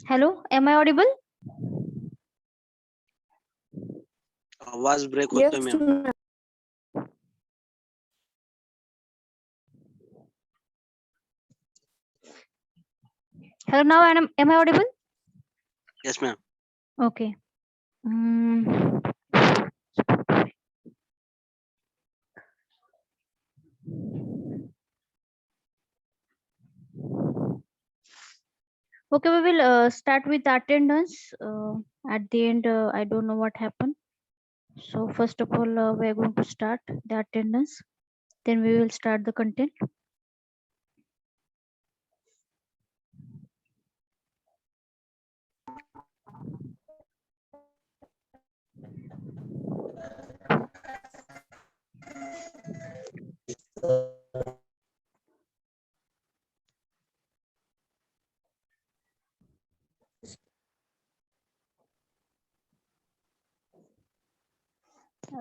Hello, am I audible? आवाज break Yes, होतोय ma'am. ma'am. Hello, now am I audible? Yes, ma'am. Okay. Mm. Okay, we will start with attendance. At the end, I don't know what happened. So first of all, we are going to start the attendance. Then we will start the content.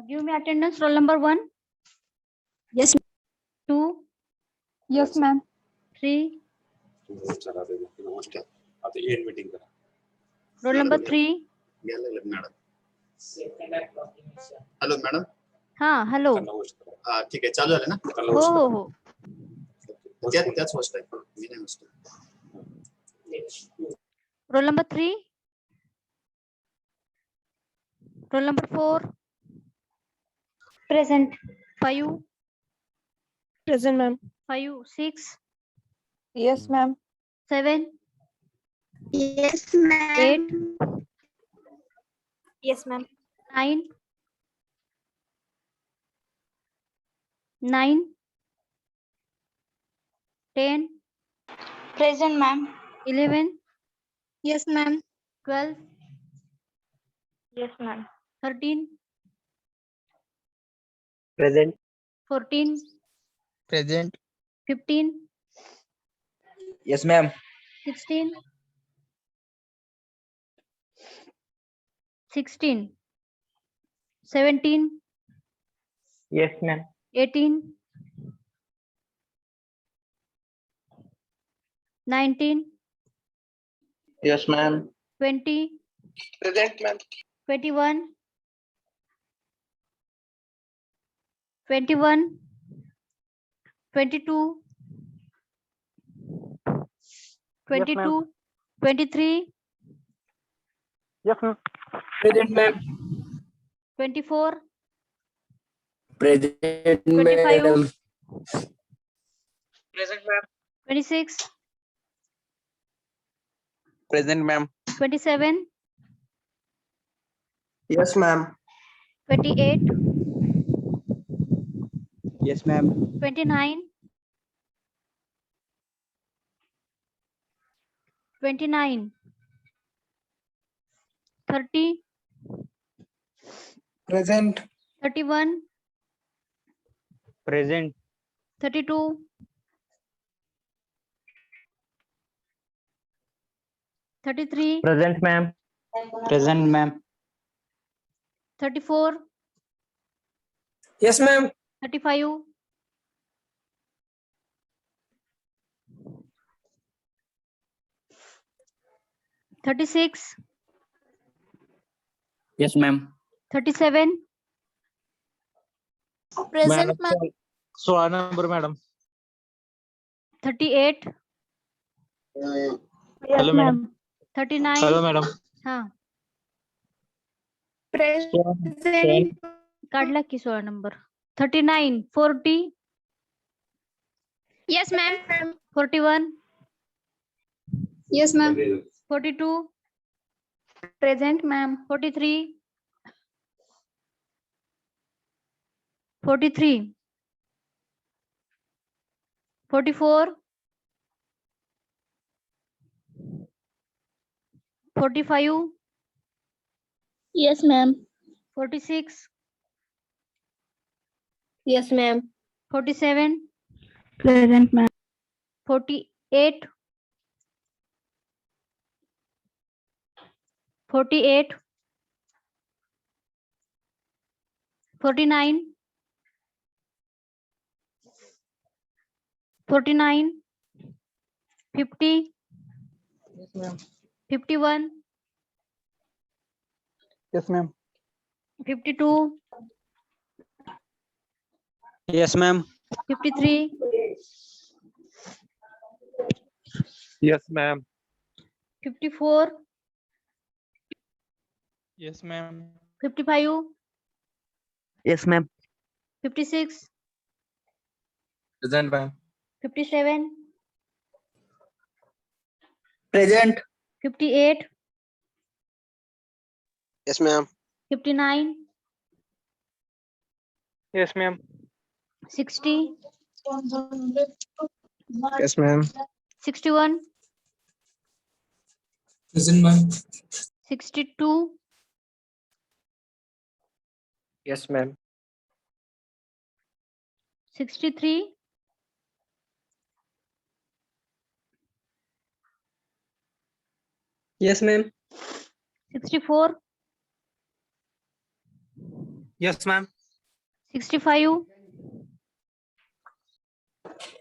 Give me attendance. Roll number 1, Yes. 2, Yes, ma'am. 3. नमस्कार आता N meeting करा Roll number 3. Madam hello madam Ha, hello. हा ठीक आहे चालू झालं ना हो. त्याच होस्ट आहे मी नाही host Roll number 3. Roll number 4. Present. 5. Present, ma'am. 5, 6, Yes, ma'am. 7, Yes, 8, Yes, ma'am. 9, 9, 10, Present, ma'am. 11, Yes, ma'am. 12, Yes, ma'am. 13, Present. 14, Present. 15, Yes, ma'am. 16, 16, 17, Yes, ma'am. 18, 19, Yes, ma'am. 20, Present, ma'am. 21, 21, 22, 22, 23, Yes, ma'am. Present, ma'am. 24, Present, 25, madam. Present, ma'am. 26, Present, ma'am. 27, Yes, ma'am. 28, Yes, ma'am. 29, 29, 30, Present. 31, Present. 32, 33, Present, ma'am. Present, ma'am. 34, Yes, ma'am. 35, 36, Yes, ma'am. 37, Present, ma'am. 16 number, madam. 38, Yes, Hello, madam. 39, Hello, madam. हा Present. काढला की 16 number. 39, 40, Yes, ma'am. 41, Yes, ma'am. 42, Present, ma'am. 43, 43, 44, 45, Yes, ma'am. 46, Yes, ma'am. 47, Present, ma'am. 48, 48, 49, 49, 50, Yes, ma'am. 51, Yes, ma'am. 52, Yes, ma'am. 53, Yes, ma'am. 54, Yes, ma'am. 55, Yes, ma'am. 56, Present, ma'am. 57, Present. 58, Yes, ma'am. 59, Yes, ma'am. 60, Yes, ma'am. 61, Present, ma'am. 62, Yes, ma'am. 63, Yes, ma'am. 64, Yes, ma'am. 65,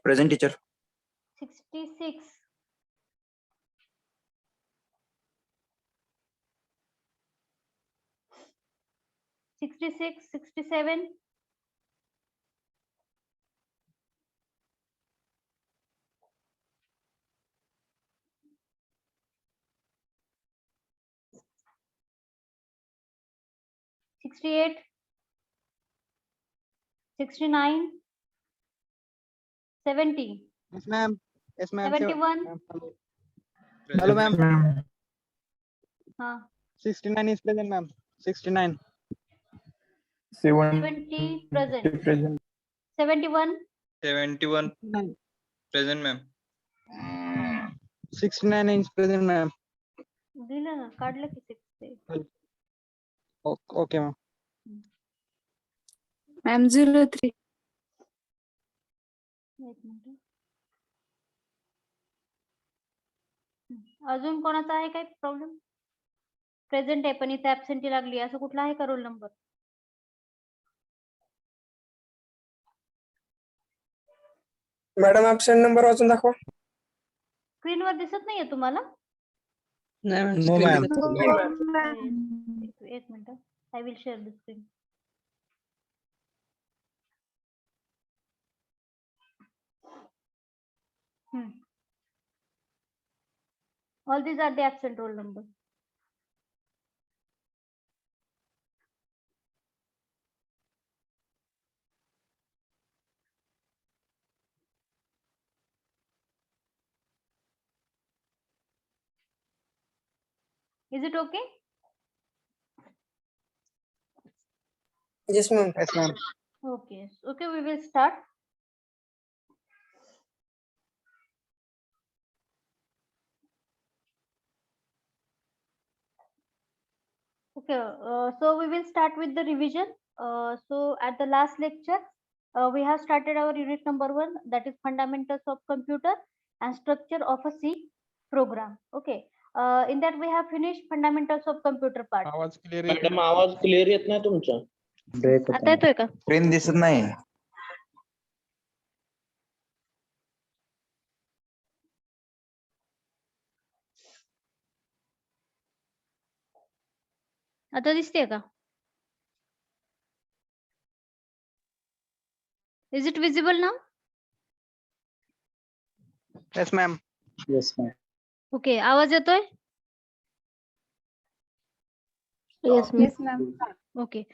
Present, teacher. 66, 66, 67, 68, 69, 70, Yes, ma'am. Yes, ma'am. 71, Hello, ma'am. huh, 69 is present, ma'am. 69. 70 present, Present. 71, 71 69. present, ma'am. 69 is present, ma'am. दिलं ना काढलं की 60. Okay, ma'am. Ma'am 03. एक minute. अजून कोणाचा आहे काही problem? Present आहे पण इथे ऍबसेंटी लागली असं कुठला आहे का roll number? Madam absent number वाचून दाखवा. स्क्रीनवर दिसत नाहीये तुम्हाला? No ma'am. एक minute, I will share the screen. All these are the absent roll number. Is it okay? Yes, ma'am. Yes, ma'am. Okay. Okay, we will start. Okay, so we will start with the revision. So at the last lecture, we have started our unit number 1, that is fundamentals of computer and structure of a C program. Okay, in that we have finished fundamentals of computer part. आवाज clear madam आवाज clear येत नाही तुमचा. आता येतोय का? Screen दिसत नाही. आता दिसते का? Is it visible now? Yes, ma'am. Yes, ma'am. Okay, आवाज येतोय? Yes, ma'am. Okay.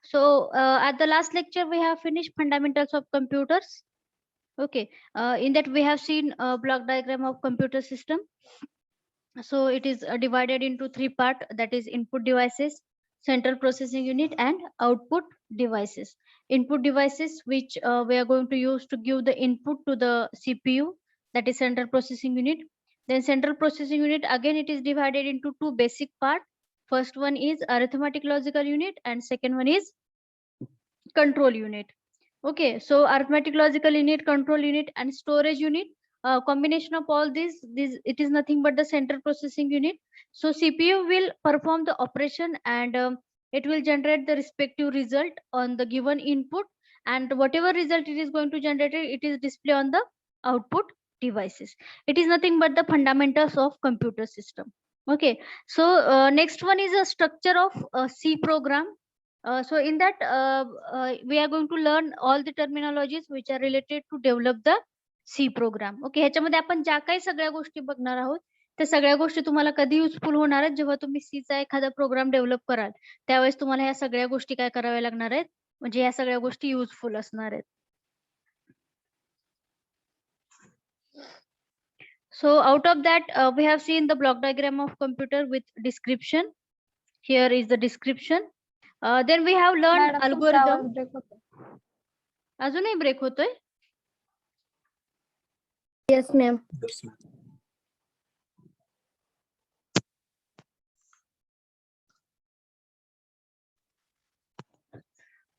So at the last lecture we have finished fundamentals of computers. Okay, in that we have seen a block diagram of computer system. So it is divided into 3 parts, that is input devices, central processing unit and output devices. Input devices which we are going to use to give the input to the CPU, that is central processing unit. Then central processing unit, again it is divided into 2 basic parts. First one is arithmetic logical unit and second one is control unit. Okay, so arithmetic logical unit, control unit and storage unit, combination of all these it is nothing but the central processing unit. So CPU will perform the operation and it will generate the respective result on the given input, and whatever result it is going to generate, it is display on the output devices. It is nothing but the fundamentals of computer system. Okay, so next one is a structure of C program. So in that we are going to learn all the terminologies which are related to develop the C program. Okay, ह्याच्यामध्ये आपण ज्या काही सगळ्या गोष्टी बघणार आहोत त्या सगळ्या गोष्टी तुम्हाला कधी युजफुल होणार आहेत जेव्हा तुम्ही C चा एखादा प्रोग्राम डेव्हलप कराल त्यावेळेस तुम्हाला ह्या सगळ्या गोष्टी काय कराव्या लागणार आहेत म्हणजे ह्या सगळ्या गोष्टी युजफुल असणार आहेत. So out of that, we have seen the block diagram of computer with description. Here is the description. Then we have learned algorithm. अजूनही ब्रेक होतोय. Yes, ma'am.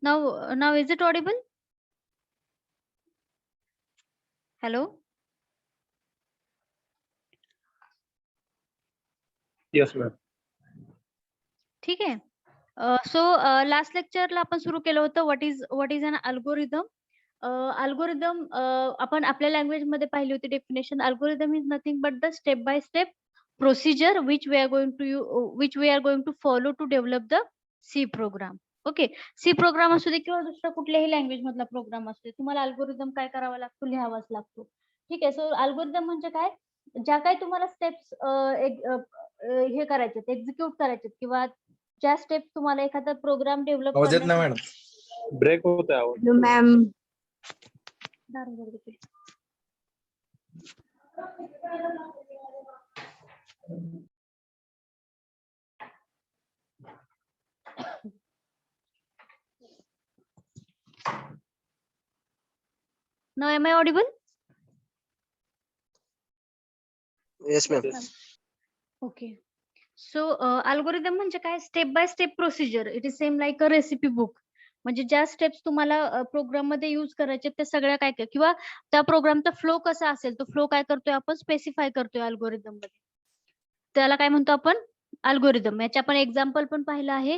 Now is it audible? Hello. Yes ma'am. ठीक आहे. So last लेक्चरला आपण सुरू केलं होतं what is an algorithm. Algorithm आपण आपल्या लँग्वेज मध्ये पाहिली होती definition. Algorithm is nothing but the step by step procedure which we are going to follow to develop the C program. Okay, C program असू दे किंवा दुसरा कुठल्याही लँग्वेज मधला प्रोग्राम असू दे तुम्हाला अल्गोरिदम काय करावा लागतो लिहावाच लागतो. ठीक आहे. सो अल्गोरिदम म्हणजे काय, ज्या काही तुम्हाला स्टेप्स हे करायचे एक्झिक्यूट करायचे किंवा ज्या स्टेप्स तुम्हाला एखादा प्रोग्राम डेव्हलप मॅडम ब्रेक होत आहे. Ma'am. Now am I audible? Yes, ma'am. Okay. So algorithm म्हणजे काय, step by step procedure. It is same like a recipe book. म्हणजे ज्या स्टेप्स तुम्हाला प्रोग्राम मध्ये युज करायचे त्या सगळ्या काय काय किंवा त्या प्रोग्रामचा फ्लो कसा असेल तो फ्लो काय करतोय आपण स्पेसिफाय करतोय अल्गोरिदम मध्ये. त्याला काय म्हणतो आपण अल्गोरिदम. याचे आपण एक्झाम्पल पण पाहिलं आहे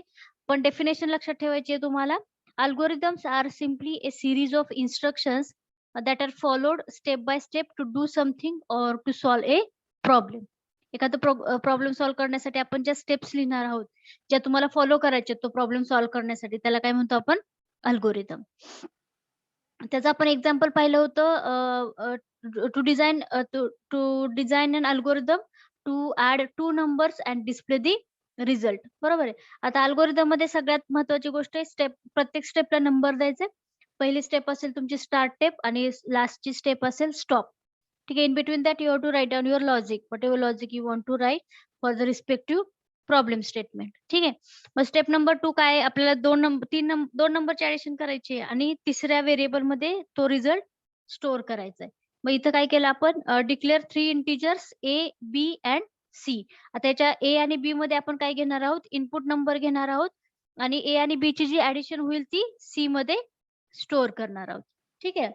पण डेफिनेशन लक्षात ठेवायची आहे तुम्हाला. Algorithms are simply a series of instructions that are followed step by step to do something or to solve a problem. एखादा प्रॉब्लेम सॉल्व्ह करण्यासाठी आपण ज्या स्टेप्स लिहिणार आहोत ज्या तुम्हाला फॉलो करायचे तो प्रॉब्लेम सॉल्व्ह करण्यासाठी त्याला काय म्हणतो आपण अल्गोरिदम. त्याचं आपण एक्झाम्पल पाहिलं होतं to design an algorithm to add 2 numbers and display the result. बरोबर आहे. आता अल्गोरिदम मध्ये सगळ्यात महत्वाची गोष्ट आहे प्रत्येक स्टेपला नंबर द्यायचे. पहिली स्टेप असेल तुमची स्टार्ट स्टेप आणि लास्टची स्टेप असेल स्टॉप. ठीक आहे. In between that you have to write down your logic whatever logic you want to write for the respective problem statement. ठीक आहे. मग स्टेप नंबर 2 काय, आपल्याला 2 नंबरची ऍडिशन करायची आणि तिसऱ्या व्हेरिएबल मध्ये तो रिझल्ट स्टोअर करायचा आहे. मग इथं काय केलं आपण declare 3 integers A, B and C. आता याच्या A आणि B मध्ये आपण काय घेणार आहोत इनपुट नंबर घेणार आहोत आणि A आणि B ची जी ऍडिशन होईल ती C मध्ये स्टोअर करणार आहोत. ठीक आहे.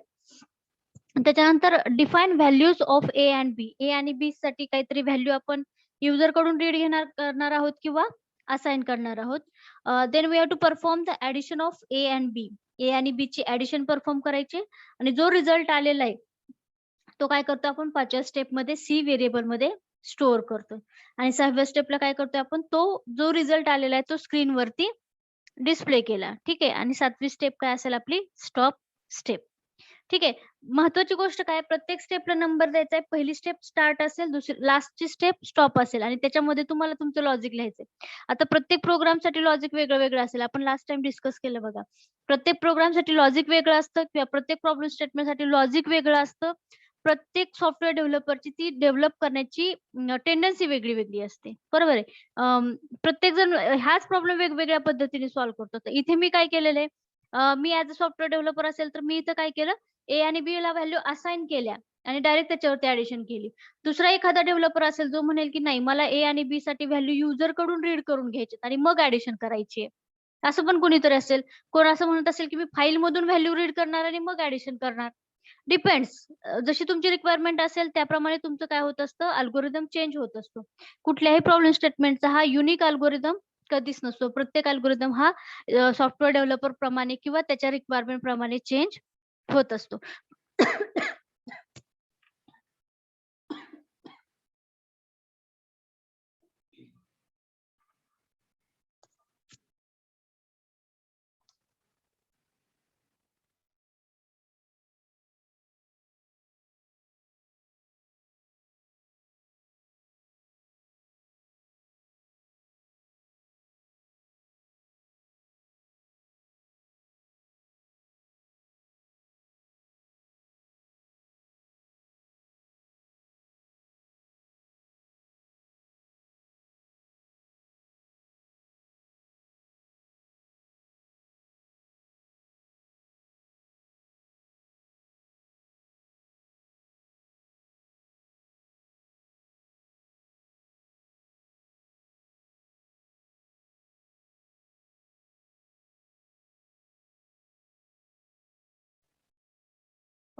त्याच्यानंतर define values of A and B. A आणि B साठी काहीतरी व्हॅल्यू आपण युजर कडून रीड करणार आहोत किंवा असाइन करणार आहोत. Then we have to perform the addition of A and B. A आणि B ची ऍडिशन परफॉर्म करायची आणि जो रिझल्ट आलेला आहे तो काय करतो आपण 5व्या स्टेप मध्ये C व्हेरिएबल मध्ये स्टोअर करतो आणि 6व्या स्टेपला काय करतोय आपण तो जो रिझल्ट आलेला आहे तो स्क्रीन वरती डिस्प्ले केला. ठीक आहे. आणि 7वी स्टेप काय असेल आपली स्टॉप स्टेप. ठीक आहे. महत्वाची गोष्ट काय, प्रत्येक स्टेपला नंबर द्यायचा आहे. पहिली स्टेप स्टार्ट असेल, दुसरी लास्टची स्टेप स्टॉप असेल आणि त्याच्यामध्ये तुम्हाला तुमचं लॉजिक लिहायचंय. आता प्रत्येक प्रोग्रामसाठी लॉजिक वेगळं वेगळं असेल. आपण लास्ट टाइम डिस्कस केलं बघा. प्रत्येक प्रोग्रामसाठी लॉजिक वेगळं असतं किंवा प्रत्येक प्रॉब्लेम स्टेटमेंटसाठी लॉजिक वेगळं असतं. प्रत्येक सॉफ्टवेअर डेव्हलपरची ती डेव्हलप करण्याची टेंडन्सी वेगळी वेगळी असते. बरोबर आहे. प्रत्येक जण हाच प्रॉब्लेम वेगवेगळ्या पद्धतीने सॉल्व्ह करतो. तर इथे मी काय केलेलं आहे, मी ऍज अ सॉफ्टवेअर डेव्हलपर असेल तर मी इथं काय केलं A आणि B ला व्हॅल्यू असाइन केल्या आणि डायरेक्ट त्याच्यावरती ऍडिशन केली. दुसरा एखादा डेव्हलपर असेल जो म्हणेल की नाही मला A आणि B साठी व्हॅल्यू युजर कडून रीड करून घ्यायची आणि मग ऍडिशन करायची आहे. असं पण कोणीतरी असेल. कोण असं म्हणत असेल की मी फाईल मधून व्हॅल्यू रीड करणार आणि मग ऍडिशन करणार. डिपेंड्स. जशी तुमची रिक्वायरमेंट असेल त्याप्रमाणे तुमचं काय होत असतं अल्गोरिदम चेंज होत असतो. कुठल्याही प्रॉब्लेम स्टेटमेंटचा हा युनिक अल्गोरिदम कधीच नसतो. प्रत्येक अल्गोरिदम हा सॉफ्टवेअर डेव्हलपर प्रमाणे किंवा त्याच्या रिक्वायरमेंट प्रमाणे चेंज होत असतो.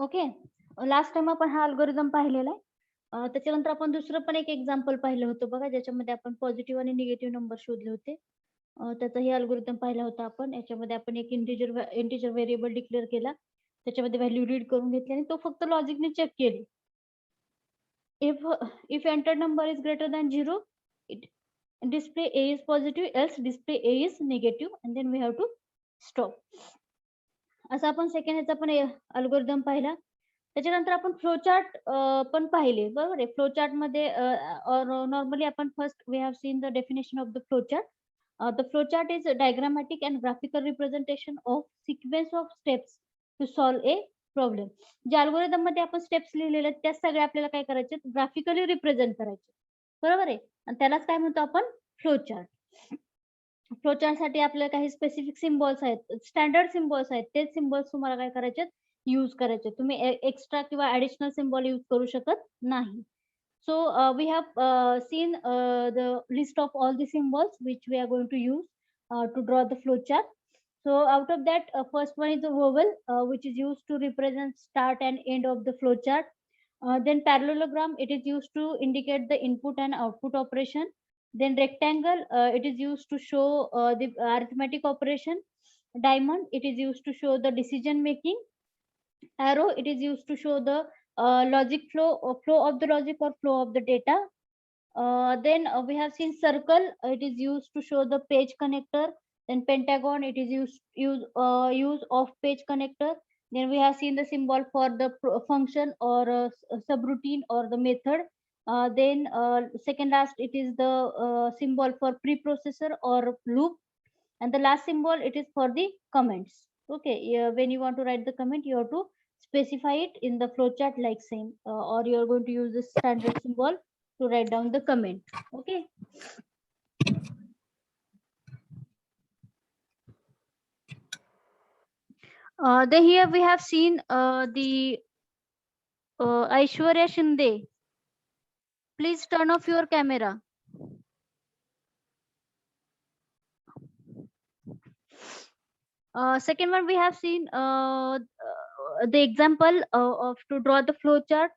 ओके, लास्ट टाइम आपण हा अल्गोरिदम पाहिलेला आहे. त्याच्यानंतर आपण दुसरं पण एक एक्झाम्पल पाहिलं होतं बघा, ज्याच्यामध्ये आपण पॉझिटिव्ह आणि निगेटिव्ह नंबर शोधले होते. त्याचाही अल्गोरिदम पाहिला होता आपण. याच्यामध्ये आपण एक इंटिजर व्हेरिएबल डिक्लेअर केला, त्याच्यामध्ये व्हॅल्यू रीड करून घेतली आणि तो फक्त लॉजिकने चेक केली. if entered number is greater than 0, it display A is positive, else display A is negative, and then we have to stop. असं आपण सेकंड ह्याचा पण अल्गोरिदम पाहिला. त्याच्यानंतर आपण फ्लो चार्ट पण पाहिले, बरोबर आहे. फ्लो चार्ट मध्ये नॉर्मली आपण first we have seen the definition of the flow chart. The flow chart is diagrammatic and graphical representation of sequence of steps to solve a problem. ज्या algorithm मध्ये आपण steps लिहिलेले आहेत त्या सगळ्या आपल्याला काय करायचे, ग्राफिकली रिप्रेझेंट करायचे, बरोबर आहे. आणि त्यालाच काय म्हणतो आपण, फ्लो चार्ट. फ्लो चार्ट साठी आपल्याला काही स्पेसिफिक सिम्बॉल्स आहेत, स्टँडर्ड सिम्बॉल्स आहेत, तेच सिम्बॉल्स तुम्हाला काय करायचे, यूज करायचे. तुम्ही एक्स्ट्रा किंवा ऍडिशनल सिम्बॉल यूज करू शकत नाही. So we have seen the list of all the symbols which we are going to use to draw the flow chart. So out of that, first one is the vowel, which is used to represent start and end of the flow chart. Then parallelogram, it is used to indicate the input and output operation. Then rectangle, it is used to show the arithmetic operation. Diamond, it is used to show the decision making. Arrow, it is used to show the logic flow of the logic or flow of the data. Then we have seen circle, it is used to show the page connector. Then pentagon, it is use of page connector. Then we have seen the symbol for the function or subroutine or the method. Then second last, it is the symbol for preprocessor or loop. And the last symbol, it is for the comments. Okay, when you want to write the comment, you have to specify it in the flowchart like same, or you are going to use the standard symbol to write down the comment. Okay. Then here we have seen the Aishwarya Shinde. Please turn off your camera. Second one, we have seen the example of to draw the flow chart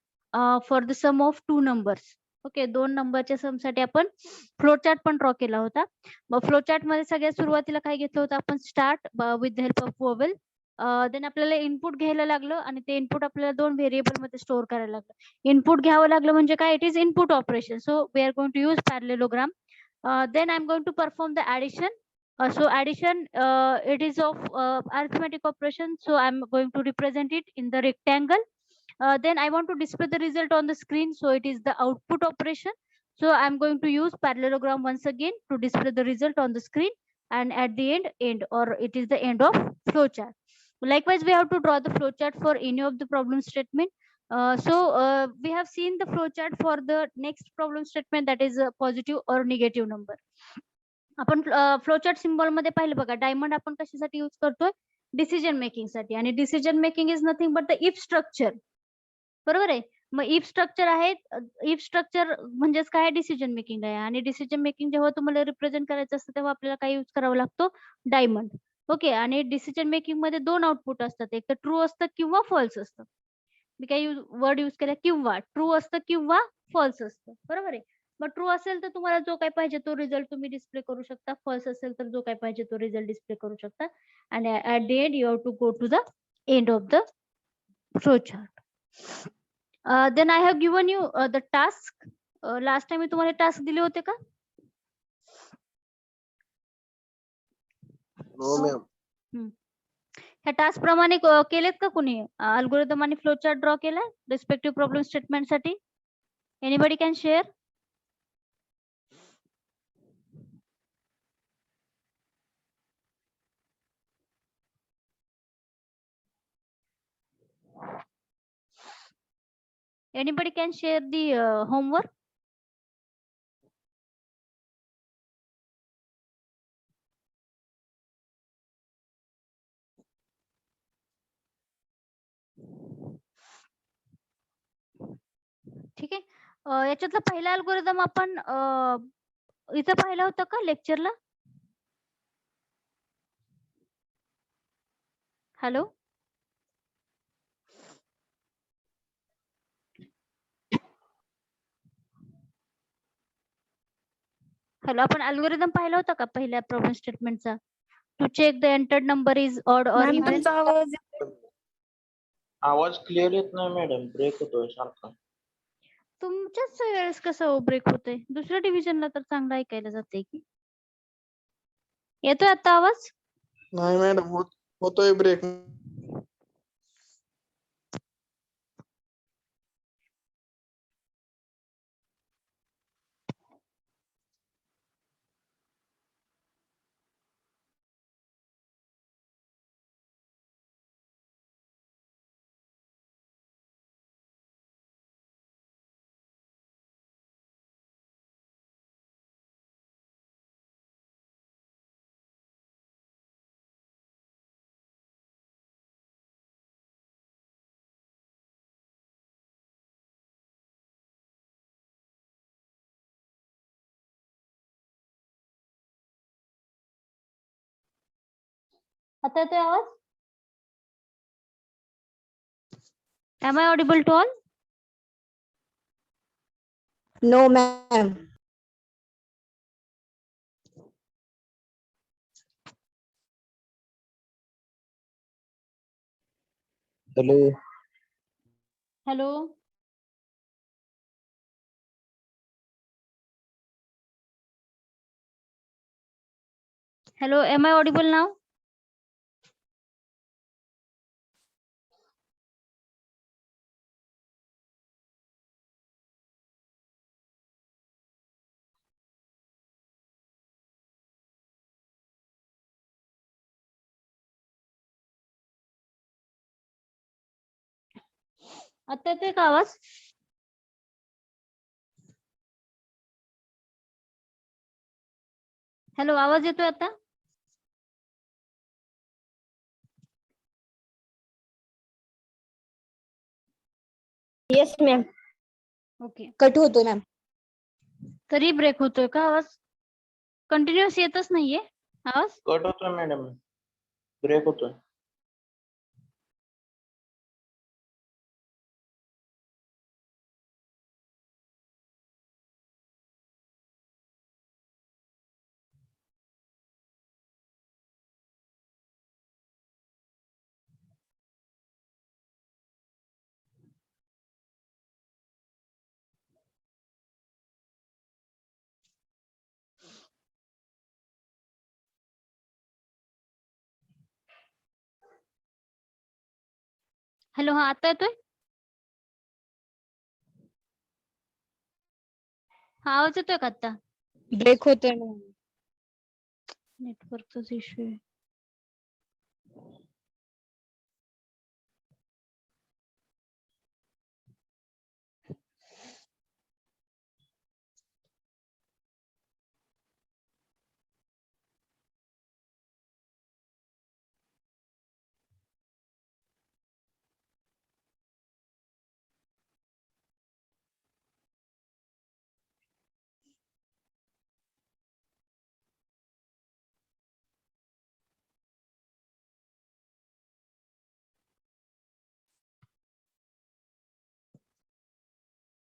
for the sum of two numbers. Okay, दोन नंबरच्या सम साठी आपण flow chart पण draw केला होता. मग flow chart मध्ये सगळ्यात सुरुवातीला काय घेतलं होतं आपण, start with the help of vowel. Then आपल्याला इनपुट घ्यायला लागलं आणि ते इनपुट आपल्याला दोन व्हेरिएबल मध्ये स्टोअर करायला लागलं. इनपुट घ्यावं लागलं म्हणजे काय, it is input operation. So we are going to use parallelogram. Then I am going to perform the addition. So addition, it is of arithmetic operation, so I'm going to represent it in the rectangle. Then I want to display the result on the screen, so it is the output operation. So I'm going to use parallelogram once again to display the result on the screen, and at the end, or it is the end of flowchart. Likewise, we have to draw the flowchart for any of the problem statement. So we have seen the flowchart for the next problem statement, that is a positive or negative number. आपण flowchart symbol मध्ये पाहिलं बघा, diamond आपण कशासाठी use करतोय, decision making साठी. आणि decision making is nothing but the if structure, बरोबर आहे. मग इफ स्ट्रक्चर आहे, इफ स्ट्रक्चर म्हणजेच काय, डिसिजन मेकिंग आहे. आणि डिसिजन मेकिंग जेव्हा तुम्हाला रिप्रेझेंट करायचं असतं तेव्हा आपल्याला काय यूज करावा लागतो, डायमंड. ओके, आणि डिसिजन मेकिंग मध्ये दोन आउटपुट असतात, एक तर ट्रू असतं किंवा फॉल्स असतं. मी काय वर्ड यूज केला, किंवा. ट्रू असतं किंवा फॉल्स असतं, बरोबर आहे. मग ट्रू असेल तर तुम्हाला जो काय पाहिजे तो रिझल्ट तुम्ही डिस्प्ले करू शकता, फॉल्स असेल तर जो काय पाहिजे तो रिझल्ट डिस्प्ले करू शकता. आणि at the end you have to go to the end of the flow chart. Then I have given you the task. Last time मी तुम्हाला टास्क दिले होते का? हो मॅम. ह्या टास्क प्रमाणे केलेत का कुणी? अल्गोरिदम आणि फ्लो चार्ट ड्रॉ केलाय रिस्पेक्टिव्ह प्रॉब्लेम स्टेटमेंट साठी? Anybody can share? Anybody can share the homework? ठीक आहे. याच्यातला पहिला अल्गोरिदम आपण इथं पाहिला होता का लेक्चरला? हॅलो, हॅलो, आपण अल्गोरिदम पाहिला होता का पहिल्या प्रॉब्लेम स्टेटमेंटचा? To check the entered number is odd or ma'am even. तुमचा आवाज आवाज क्लिअर येत नाही मॅडम, ब्रेक होतोय सारखा. तुमच्याच वेळेस कसं ब्रेक होतंय? दुसऱ्या डिव्हिजनला तर चांगलं ऐकायला जाते की. येतोय आता आवाज? नाही मॅडम होतोय ब्रेक. आता येतोय आवाज? Am I audible to all? No ma'am. Hello. Hello. Hello, am I audible now? आता येतोय का आवाज? हॅलो, आवाज येतोय आता? Yes ma'am. ओके. कट होतोय मॅम. तरी ब्रेक होतोय का आवाज? कंटिन्युअस येतच नाहीये आवाज? कट होतोय मॅडम, ब्रेक होतोय. हॅलो, हा आता येतोय? हा आवाज येतोय का आता? ब्रेक होतोय मॅम. नेटवर्कचाच इश्यू आहे.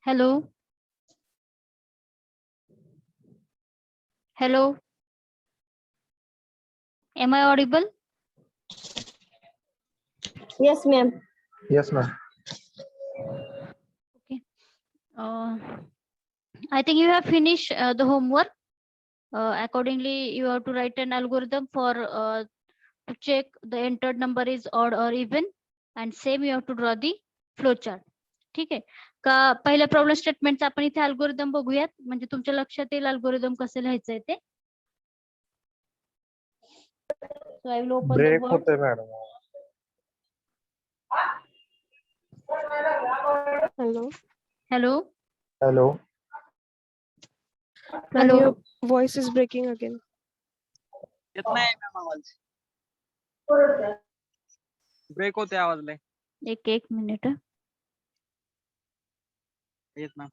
Hello. Hello. Am I audible? Yes ma'am. Yes ma'am. Okay. I think you have finished the homework. Accordingly, you have to write an algorithm for to check the entered number is odd or even, and same you have to draw the flow chart. ठीक आहे का? पहिल्या problem स्टेटमेंटचा आपण इथे algorithm बघूयात, म्हणजे तुमच्या लक्षात येईल अल्गोरिदम कसं लिहायचंय ते. So I will open the break word. होतोय madam. Hello. Hello. Hello. Ma'am Hello. Your voice is breaking again. येत नाही मॅम आवाज, ब्रेक होते आवाज लय. एक मिनिट. येत मॅम.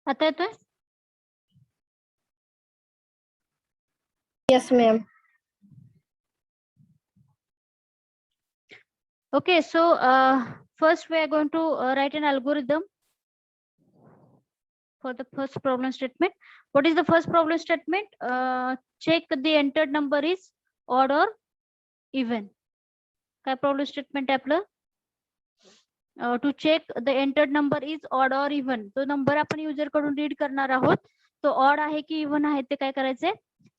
आता येतोय? Yes, ma'am. Okay, so first we are going to write an algorithm for the first problem statement. What is the first problem statement? Check the entered number is odd or even. काय problem statement आहे आपलं? To check the entered number is odd or even. तो number आपण user कडून read करणार आहोत. तो odd आहे की इव्हन आहे ते काय करायचंय?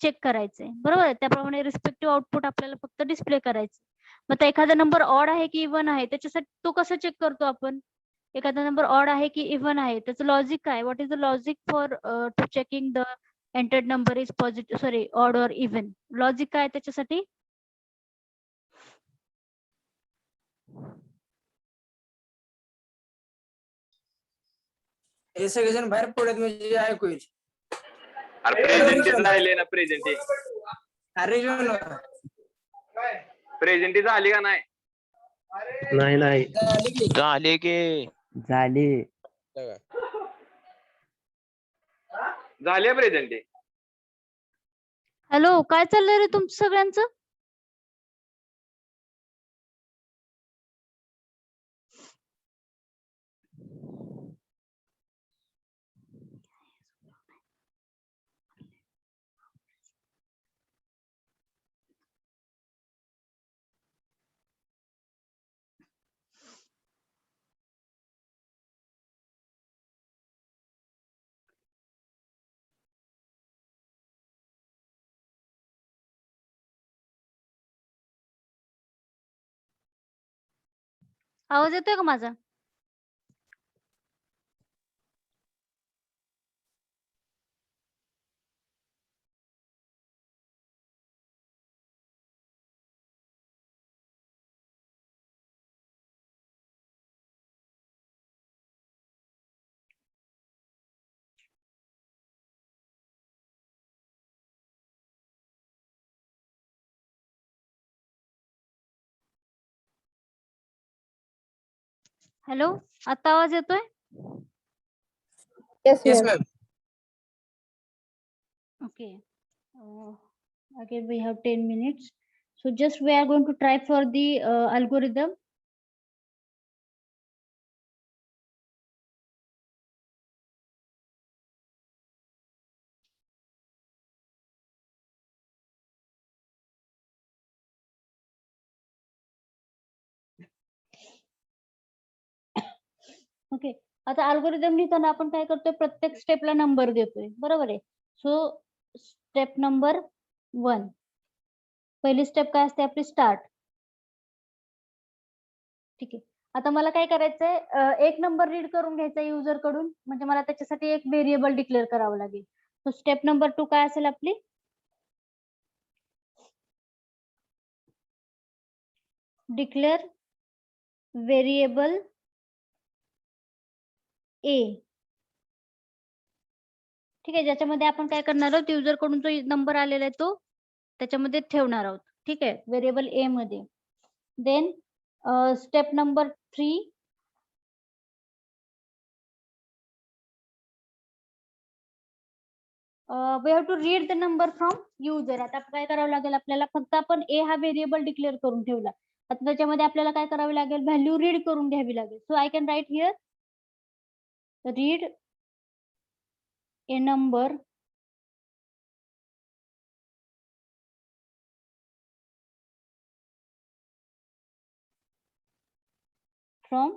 चेक करायचंय. बरोबर आहे. त्याप्रमाणे रिस्पेक्टिव्ह आउटपुट आपल्याला फक्त डिस्प्ले करायचं. मग आता एखादा नंबर ऑड आहे की इव्हन आहे त्याच्यासाठी तो कसं चेक करतो आपण? एखादा नंबर ऑड आहे की इव्हन आहे त्याचं लॉजिक काय? What is the logic for to checking the entered number is positive sorry odd or even? Logic काय त्याच्यासाठी? हे सगळेजण बाहेर पडत म्हणजे ऐकू येईल. प्रेझेंटी राहिले ना प्रेझेंटी अरे प्रेझेंटी झाली का नाही? नाही झाली की झाली. झाली प्रेझेंटी. हॅलो, काय चाललंय रे तुमचं सगळ्यांचं? आवाज येतोय का माझा? हॅलो, आता आवाज येतोय? Yes, yes ma'am. Ma'am. Okay. Again, we have 10 minutes. So just we are going to try for the algorithm. Okay. आता अल्गोरिदम लिहिताना आपण काय करतोय? प्रत्येक स्टेपला नंबर देतोय. बरोबर आहे. So step number 1. पहिली स्टेप काय असते आपली? स्टार्ट. ठीक आहे. आता मला काय करायचंय? एक नंबर रीड करून घ्यायचा युजर कडून, म्हणजे मला त्याच्यासाठी एक व्हेरिएबल डिक्लेअर करावं लागेल. सो स्टेप नंबर 2 काय असेल आपली? डिक्लेअर व्हेरिएबल ए. ठीक आहे. ज्याच्यामध्ये आपण काय करणार आहोत? युजर कडून जो नंबर आलेला आहे तो त्याच्यामध्ये ठेवणार आहोत. ठीक आहे. व्हेरिएबल ए मध्ये. Then step number 3. We have to read the number from user. आता काय करावं लागेल आपल्याला? फक्त आपण ए हा व्हेरिएबल डिक्लेअर करून ठेवला. आता त्याच्यामध्ये आपल्याला काय करावे लागेल? व्हॅल्यू रीड करून घ्यावी लागेल. So I can write here read a number from